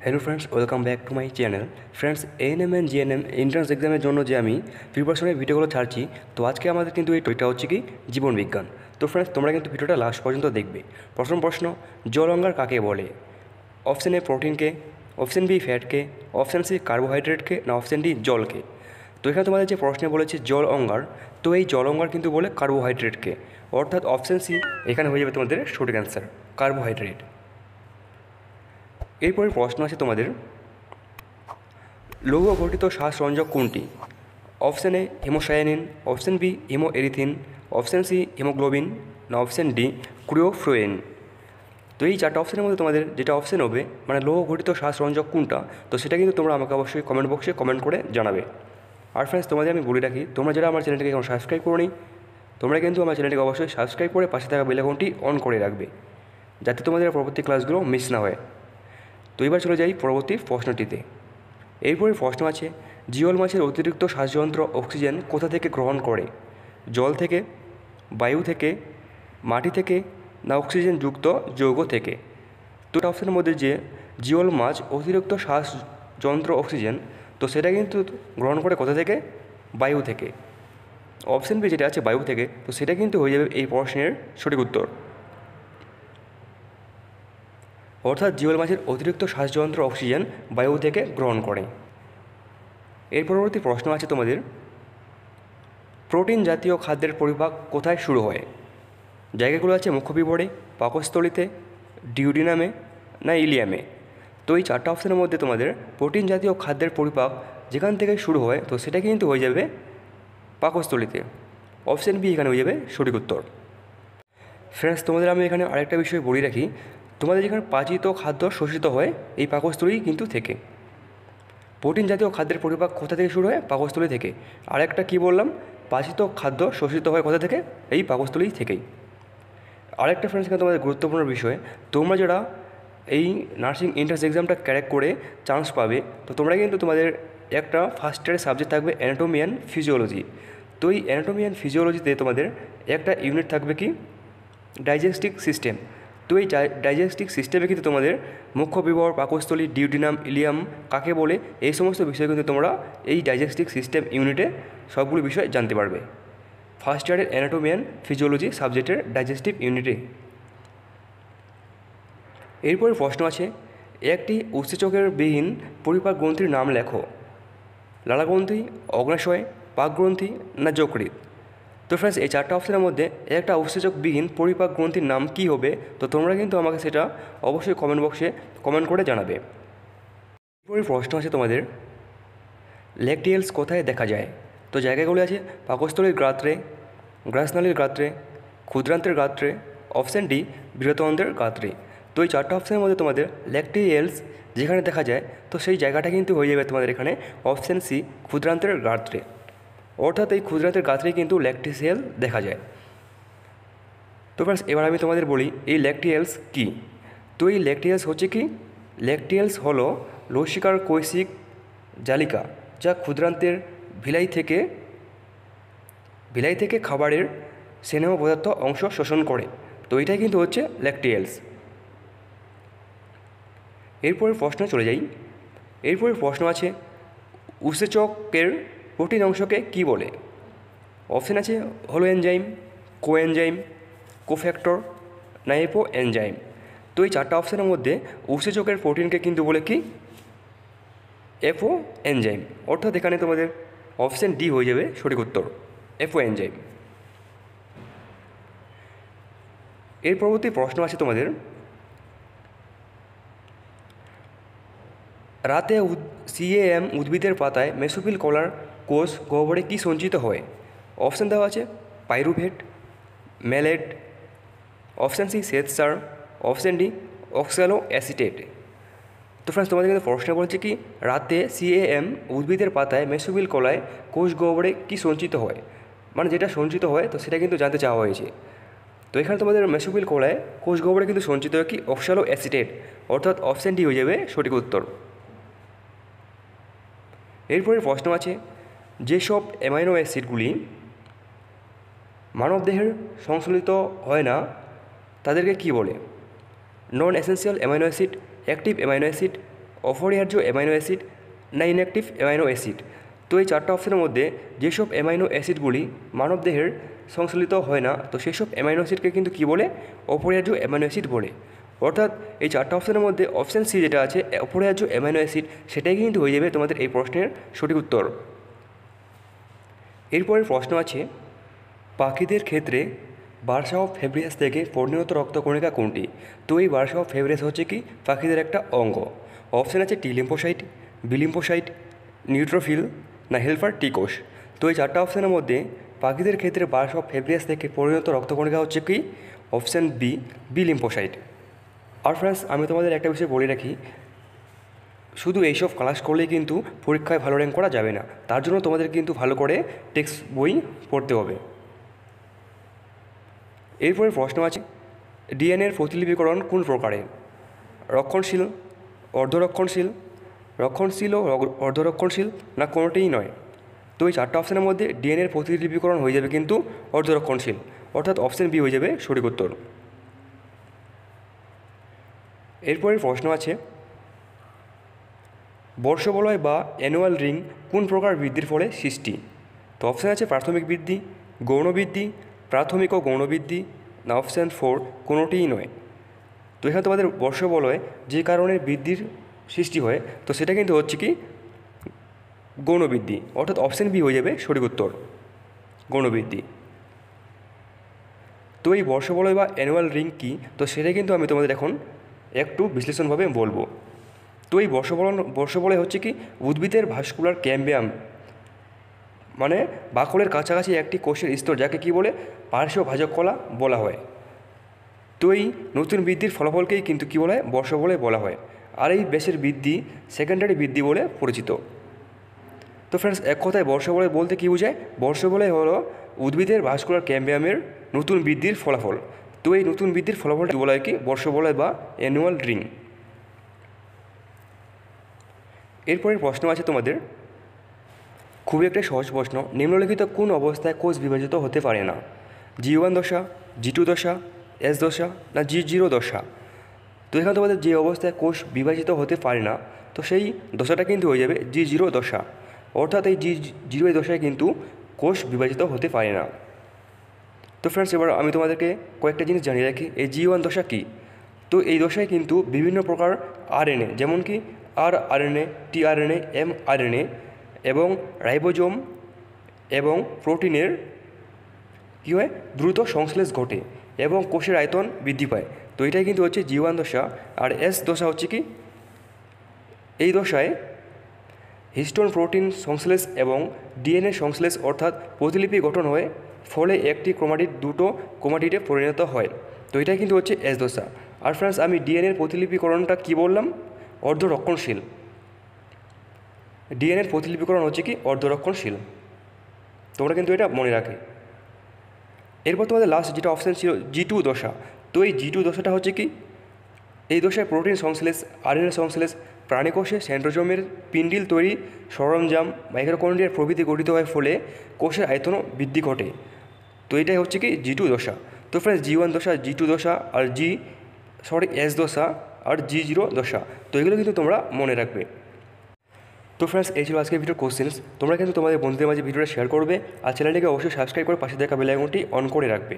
Hello friends, welcome back to my channel. Friends, ANM and GNM entrance এক্সামের জন্য যে আমি প্রিপারেশনের ভিডিওগুলো ছাড়ছি, তো আজকে আমাদের কিন্তু এই টপিকটা হচ্ছে কি জীবন বিজ্ঞান। তো ফ্রেন্ডস, তোমরা কিন্তু ভিডিওটা লাস্ট পর্যন্ত দেখবে। প্রথম প্রশ্ন, জল অঙ্গার কাকে বলে? অপশন এ প্রোটিনকে, অপশন বি ফ্যাটকে, অপশন সি কার্বোহাইড্রেটকে, না অপশন ডি জলকে। তো এখানে তোমাদের যে প্রশ্নে বলেছে জল অঙ্গার, তো এই জল অঙ্গার কিন্তু বলে কার্বোহাইড্রেটকে, অর্থাৎ অপশন সি এখানে হয়ে যাবে তোমাদের সঠিক অ্যান্সার, কার্বোহাইড্রেট। এরপরে প্রশ্ন আছে তোমাদের, লৌহ গঠিত শ্বাসরঞ্জক কোনটি? Option A hemocyanin, option B hemerythrin, option C hemoglobin, না অপশন ডি ক্রিওফ্লোয়েন। তো এই চারটা অপশনের মধ্যে তোমাদের যেটা অপশন হবে, মানে লৌহ গঠিত শ্বাসরঞ্জক কোনটা, তো সেটা কিন্তু তোমরা আমাকে অবশ্যই কমেন্ট বক্সে কমেন্ট করে জানাবে। আর ফ্রেন্ডস, তোমাদের আমি বলে রাখি, তোমরা যারা আমার চ্যানেলটিকে এখন সাবস্ক্রাইব করো নি, তোমরা কিন্তু আমার চ্যানেলটিকে অবশ্যই সাবস্ক্রাইব করে পাশে থাকা বেল আইকনটি অন করে রাখবে, যাতে তোমাদের পরবর্তী ক্লাসগুলো মিস না হয়। তো এবার চলে যাই পরবর্তী প্রশ্নটিতে। এরপরে প্রশ্ন আছে, জিওল মাছের অতিরিক্ত শ্বাসযন্ত্র অক্সিজেন কোথা থেকে গ্রহণ করে? জল থেকে, বায়ু থেকে, মাটি থেকে, না অক্সিজেনযুক্ত যৌগ থেকে? দুটো অপশনের মধ্যে যে জিওল মাছ অতিরিক্ত শ্বাসযন্ত্র অক্সিজেন, তো সেটা কিন্তু গ্রহণ করে কোথা থেকে? বায়ু থেকে। অপশন বি যেটা আছে বায়ু থেকে, তো সেটা কিন্তু হয়ে যাবে এই প্রশ্নের সঠিক উত্তর। অর্থাৎ জিওল মাছের অতিরিক্ত শ্বাসযন্ত্র অক্সিজেন বায়ু থেকে গ্রহণ করে। এর পরবর্তী প্রশ্ন আছে তোমাদের, প্রোটিন জাতীয় খাদ্যের পরিপাক কোথায় শুরু হয়? জায়গাগুলো আছে মুখবিবরে, পাকস্থলিতে, ডিউডিনামে, না ইলিয়ামে। তো এই চারটা অপশনের মধ্যে তোমাদের প্রোটিন জাতীয় খাদ্যের পরিপাক যেখান থেকে শুরু হয়, তো সেটা কিন্তু হয়ে যাবে পাকস্থলিতে। অপশন বি এখানে হয়ে যাবে সঠিক উত্তর। ফ্রেন্ডস, তোমাদের আমি এখানে আরেকটা বিষয় বলে রাখি, তোমাদের যেখানে পাচিত খাদ্য শোষিত হয় এই পাকস্থলী কিন্তু থেকে। প্রোটিন জাতীয় খাদ্যের পরিপাক কোথা থেকে শুরু হয়? পাকস্থলী থেকে। আরেকটা কী বললাম, পাচিত খাদ্য শোষিত হয় কোথা থেকে? এই পাকস্থলী থেকেই। আরেকটা ফ্রেন্ডস, এখানে তোমাদের গুরুত্বপূর্ণ বিষয়, তোমরা যারা এই নার্সিং এন্ট্রান্স এক্সামটা ক্র্যাক করে চান্স পাবে, তো তোমরা কিন্তু তোমাদের একটা ফার্স্ট ইয়ারের সাবজেক্ট থাকবে অ্যানাটমি অ্যান্ড ফিজিওলজি। তো এই অ্যানাটমি অ্যান্ড ফিজিওলজিতে তোমাদের একটা ইউনিট থাকবে কি ডাইজেস্টিক সিস্টেম। তো এই ডাইজেস্টিক সিস্টেমে কিন্তু তোমাদের মুখ্য বিবর, পাকস্থলী, ডিউডিনাম, ইলিয়াম কাকে বলে, এই সমস্ত বিষয় কিন্তু তোমরা এই ডাইজেস্টিক সিস্টেম ইউনিটে সবগুলো বিষয় জানতে পারবে ফার্স্ট ইয়ারের অ্যানাটমি অ্যান্ড ফিজিওলজি সাবজেক্টের ডাইজেস্টিভ ইউনিটে। এরপরে প্রশ্ন আছে, একটি উৎসেচকের বিহীন পরিপাক গ্রন্থির নাম লেখো। লালাগ্রন্থি, অগ্নাশয়, পাকগ্রন্থি, না যকৃৎ। তো ফ্রেন্ডস, এই চারটা অপশনের মধ্যে একটা উৎসেচকবিহীন পরিপাক গ্রন্থির নাম কী হবে? তো তোমরা কিন্তু আমাকে সেটা অবশ্যই কমেন্ট বক্সে কমেন্ট করে জানাবে। এরপরে প্রশ্ন আছে তোমাদের, ল্যাকটিয়েলস কোথায় দেখা যায়? তো জায়গাগুলো আছে পাকস্থলীর গাত্রে, গ্রাসনালীর গাত্রে, ক্ষুদ্রান্ত্রের গাত্রে, অপশান ডি বৃহতন্ত্রের গাত্রে। তো এই চারটা অপশানের মধ্যে তোমাদের ল্যাকটিয়েলস যেখানে দেখা যায়, তো সেই জায়গাটা কিন্তু হয়ে যাবে তোমাদের এখানে অপশান সি ক্ষুদ্রান্ত্রের গাত্রে। অর্থাৎ এই ক্ষুদ্রান্ত্রের গাত্রেই কিন্তু ল্যাকটিসেল দেখা যায়। তো ফ্রেন্ডস, এবার আমি তোমাদের বলি এই ল্যাকটিয়েলস কী। তো এই ল্যাকটিয়েলস হচ্ছে কি, ল্যাকটিয়েলস হলো লসিকার কৈশিক জালিকা, যা ক্ষুদ্রান্তের ভিলাই থেকে খাবারের স্নেহ পদার্থ অংশ শোষণ করে। তো এটাই কিন্তু হচ্ছে ল্যাকটিয়েলস। এরপরে প্রশ্ন চলে যাই। এরপরে প্রশ্ন আছে, উৎসেচকের প্রোটিন অংশকে কী বলে? অপশান আছে হলো এনজাইম, কোএনজাইম, কোফ্যাক্টর, না এপো এনজাইম। তো এই চারটা অপশানের মধ্যে উৎসেচকের প্রোটিনকে কিন্তু বলে কি এপো এনজাইম। অর্থাৎ এখানে তোমাদের অপশান ডি হয়ে যাবে সঠিক উত্তর, এপো এনজাইম। এর পরবর্তী প্রশ্ন আছে তোমাদের, রাতে সিএএম উদ্ভিদের পাতায় মেসোফিল কলার কোষ গহ্বরে কী সঞ্চিত হয়? অপশান দেওয়া আছে পাইরুভেট, ম্যালেট, অপশান সি শ্বেতসার, অপশান ডি অক্সালো অ্যাসিটেট। তো ফ্রেন্ডস, তোমাদের কিন্তু প্রশ্ন বলছে কি, রাতে সিএএম উদ্ভিদের পাতায় মেসোফিল কলায় কোষ গহ্বরে কী সঞ্চিত হয়, মানে যেটা সঞ্চিত হয়, তো সেটা কিন্তু জানতে চাওয়া হয়েছে। তো এখানে তোমাদের মেসোফিল কলায় কোষ গহ্বরে কিন্তু সঞ্চিত হয় কি অক্সালো অ্যাসিটেট, অর্থাৎ অপশান ডি হয়ে যাবে সঠিক উত্তর। এরপরে প্রশ্ন আছে, যেসব অ্যামাইনো অ্যাসিডগুলি মানবদেহের সংশ্লেষিত হয় না তাদেরকে কী বলে? Non essential amino acid, active amino acid, অপরিহার্য অ্যামাইনো অ্যাসিড না ইনঅ্যাক্টিভ অ্যামাইনো অ্যাসিড। তো এই চারটা অপশনের মধ্যে যেসব অ্যামাইনো অ্যাসিডগুলি মানবদেহের সংশ্লেষিত হয় না, তো সেসব অ্যামাইনো অ্যাসিডকে কিন্তু কী বলে? অপরিহার্য অ্যামাইনো অ্যাসিড বলে। অর্থাৎ এই চারটা অপশনের মধ্যে অপশান সি যেটা আছে অপরিহার্য অ্যামাইনো অ্যাসিড, সেটাই কিন্তু হয়ে যাবে তোমাদের এই প্রশ্নের সঠিক উত্তর। এরপরের প্রশ্ন আছে, পাখিদের ক্ষেত্রে বার্সা অফ ফেব্রিয়াস থেকে পরিণত রক্তকণিকা কোনটি? তো এই বার্সা অফ ফেব্রিয়াস হচ্ছে কি পাখিদের একটা অঙ্গ। অপশান আছে T lymphocyte, B lymphocyte, neutrophil না হেলপার টি কোষ। তো এই চারটা অপশানের মধ্যে পাখিদের ক্ষেত্রে বার্সা অফ ফেব্রিয়াস থেকে পরিণত রক্তকণিকা হচ্ছে কি অপশান বি লিম্ফোসাইট। আর ফ্রেন্ডস, আমি তোমাদের একটা বিষয় বলে রাখি, শুধু এইসব ক্লাস করলেই কিন্তু পরীক্ষায় ভালো র্যাঙ্ক করা যাবে না, তার জন্য তোমাদের কিন্তু ভালো করে টেক্সট বই পড়তে হবে। এরপরে প্রশ্ন আছে, ডিএনএর প্রতিলিপিকরণ কোন প্রকারের? রক্ষণশীল, অর্ধরক্ষণশীল, রক্ষণশীল ও অর্ধরক্ষণশীল না কোনোটিই নয়? তো এই চারটা অপশানের মধ্যে ডিএনএর প্রতিলিপিকরণ হয়ে যাবে কিন্তু অর্ধরক্ষণশীল, অর্থাৎ অপশান বি হয়ে যাবে সঠিক উত্তর। এরপরের প্রশ্ন আছে, বর্ষবলয় বা অ্যানুয়াল রিং কোন প্রকার বৃদ্ধির ফলে সৃষ্টি? তো অপশান আছে প্রাথমিক বৃদ্ধি, গৌণ বৃদ্ধি, প্রাথমিক ও গৌণ বৃদ্ধি না অপশান 4 কোনোটিই নয়? তো এখানে তোমাদের বর্ষবলয় যে কারণে বৃদ্ধির সৃষ্টি হয়, তো সেটা কিন্তু হচ্ছে কি গৌণ বৃদ্ধি, অর্থাৎ অপশান বি হয়ে যাবে সঠিক উত্তর, গৌণ বৃদ্ধি। তো এই বর্ষবলয় বা অ্যানুয়াল রিং কী, তো সেটা কিন্তু আমি তোমাদের এখন একটু বিশ্লেষণভাবে বলবো। তো এই বর্ষবলয় হচ্ছে কি উদ্ভিদের ভাস্কুলার ক্যাম্বিয়াম, মানে বাকলের কাছাকাছি একটি কোষের স্তর, যাকে কি বলে পার্শ্বভাজক কলা বলা হয়। তো এই নতুন বৃদ্ধির ফলাফলকেই কিন্তু কী বলা হয় বর্ষবলয় বলা হয়। আর এই ব্যাসের বৃদ্ধি সেকেন্ডারি বৃদ্ধি বলে পরিচিত। তো ফ্রেন্ডস, এক কথায় বর্ষবলয় বলতে কী বোঝায়? বর্ষবলয় হলো উদ্ভিদের ভাস্কুলার ক্যাম্বিয়ামের নতুন বৃদ্ধির ফলাফল। তো এই নতুন বৃদ্ধির ফলাফলটি বলা হয় কি বর্ষবলয় বা অ্যানুয়াল রিং। এরপরের প্রশ্ন আছে তোমাদের, খুবই একটা সহজ প্রশ্ন, নিম্নলিখিত কোন অবস্থায় কোষ বিভাজিত হতে পারে না? G1 দশা, G2 দশা, S দশা না G0 দশা? তো এখানে তোমাদের যে অবস্থায় কোষ বিভাজিত হতে পারে না, তো সেই দশাটা কিন্তু হয়ে যাবে G0 দশা, অর্থাৎ এই G0 দশায় কিন্তু কোষ বিভাজিত হতে পারে না। তো ফ্রেন্ডস, এবার আমি তোমাদেরকে কয়েকটা জিনিস জানিয়ে রাখি, এই G1 দশা কী। তো এই দশায় কিন্তু বিভিন্ন প্রকার আরএনএ, যেমন কি rRNA, tRNA, mRNA এবং রাইবোজোম এবং প্রোটিনের কী হয় দ্রুত সংশ্লেষ ঘটে এবং কোষের আয়তন বৃদ্ধি পায়। তো এটাই কিন্তু হচ্ছে G1 দশা। আর S দশা হচ্ছে কি এই দশায় হিস্টোন প্রোটিন সংশ্লেষ এবং ডিএনএ সংশ্লেষ অর্থাৎ প্রতিলিপি গঠন হয়, ফলে একটি ক্রোমাটিড দুটো ক্রোমাটিডে পরিণত হয়। তো এটাই কিন্তু হচ্ছে S দশা। আর ফ্রেন্ডস, আমি ডিএনএর প্রতিলিপিকরণটা কী বললাম? অর্ধরক্ষণশীল। ডিএনএর প্রতিলিপিকরণ হচ্ছে কি অর্ধরক্ষণশীল, তোমরা কিন্তু এটা মনে রাখে। এরপর তোমাদের লাস্ট যেটা অপশান ছিল G2 দশা। তো এই G2 দশাটা হচ্ছে কি এই দশায় প্রোটিন সংশ্লেষ, আরএনএ সংশ্লেষ, প্রাণীকোষে সেন্ট্রোজোমের পিন্ডিল তৈরি সরঞ্জাম মাইক্রোকন্ড্রিয়ার প্রভৃতি গঠিত হয়, ফলে কোষের আয়তনও বৃদ্ধি ঘটে। তো এটাই হচ্ছে কি G2 দশা। তো ফ্রেন্ডস, G1 দশা, G2 দশা আর S দশা আর G0 দশা, তো এগুলো কিন্তু তোমরা মনে রাখবে। তো ফ্রেন্ডস, এই ছিল আজকের ভিডিওর কোশ্চেন্স। তোমরা কিন্তু তোমাদের বন্ধুদের মাঝে ভিডিওটা শেয়ার করবে আর চ্যানেলটিকে অবশ্যই সাবস্ক্রাইব করে পাশে দেখা বেল আইকনটি অন করে রাখবে।